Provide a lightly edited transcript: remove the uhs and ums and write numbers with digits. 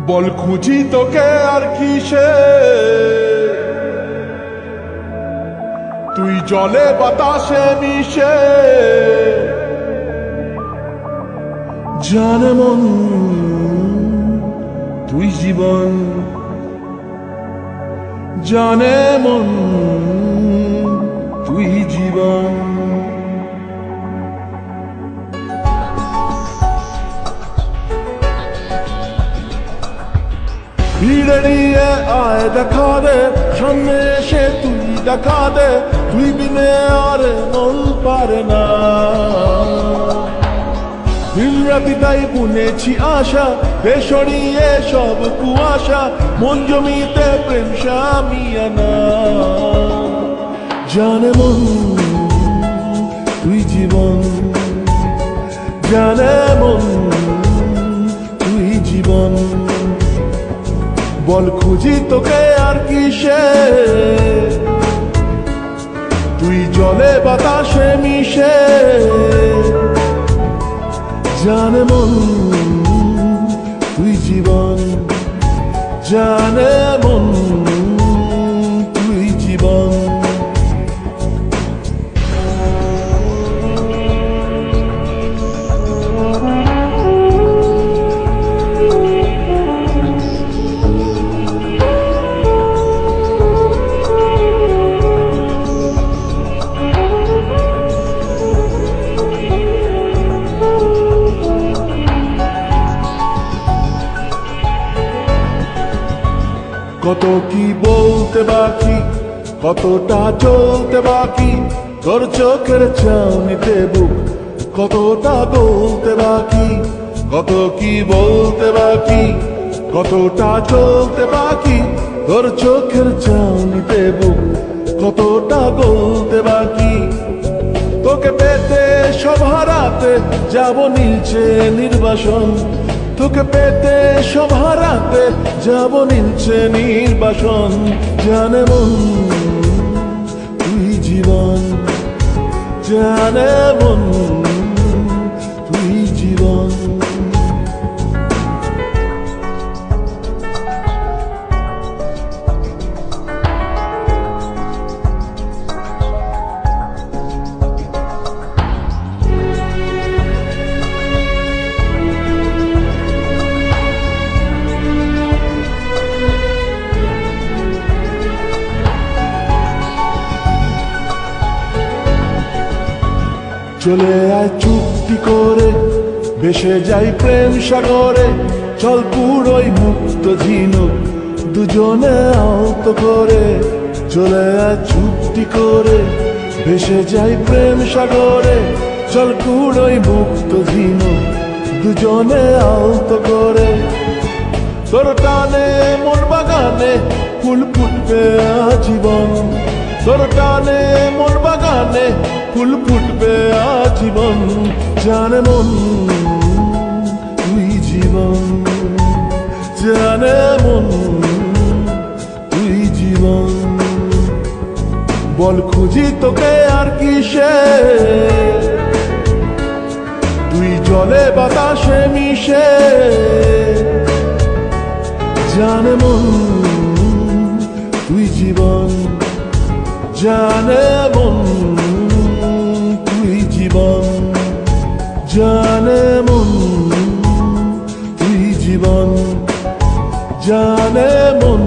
বল খুঁজি তোকে আর কিসে, তুই জলে বাতাসে মিশে। জানে মন তুই জীবন, জানে মন তুই জীবন। ভিড়ে নিয়ে আয় দেখা দে, সামনে এসে তুই দেখা দে, তুই বিনে আর মন পারে না। দিন রাতি তাই বুনেছি আশা, বেসরিয়ে সব কুয়াশা, মন জমিতে প্রেম শামিয়ানা। জানে মন তুই জীবন, জানে মন তুই জীবন। বল খুঁজি তোকে আর কিসে, তুই জলে বাতাসে মিশে। জানে মন তুই জীবন, জানে মন তুই জীবন। কত কি বলতে বাকি, কতটা চলতে বাকি, তোর চোখের চাউনিতে বুক কতটা গলতে বাকি। কত কি বলতে বাকি, কতটা চলতে বাকি, তোর চোখের চাউনিতে বুক কতটা গলতে বাকি। তোকে পেতে সব হারাতে যাব নিচে নির্বাসন, তোকে পেতে সব হারাতে যাব নিচে নির্বাসন। জানে মন তুই জীবন, জানে মন তুই জীবন। চলে আয় চুক্তি করে, ভেসে যাই প্রেম সাগরে, চল পুরোই মুক্ত ঝিনুক দুজনে আলতো করে। চলে আয় চুক্তি করে, ভেসে যাই প্রেম সাগরে, চল পুরোই মুক্ত ঝিনুক দুজনে আলতো করে। তোর টানে মন বাগানে ফুল ফুটবে আজীবন, তোর টানে মন বাগানে ফুল ফুটবে আজীবন। জানে মন তুই জীবন, জানে মন তুই জীবন। বল খুঁজি তোকে আর কিসে, তুই জলে বাতাসে মিশে। জানে মন তুই জীবন, জানে মন তুই জীবন, জানে মন তুই জীবন, জানে মন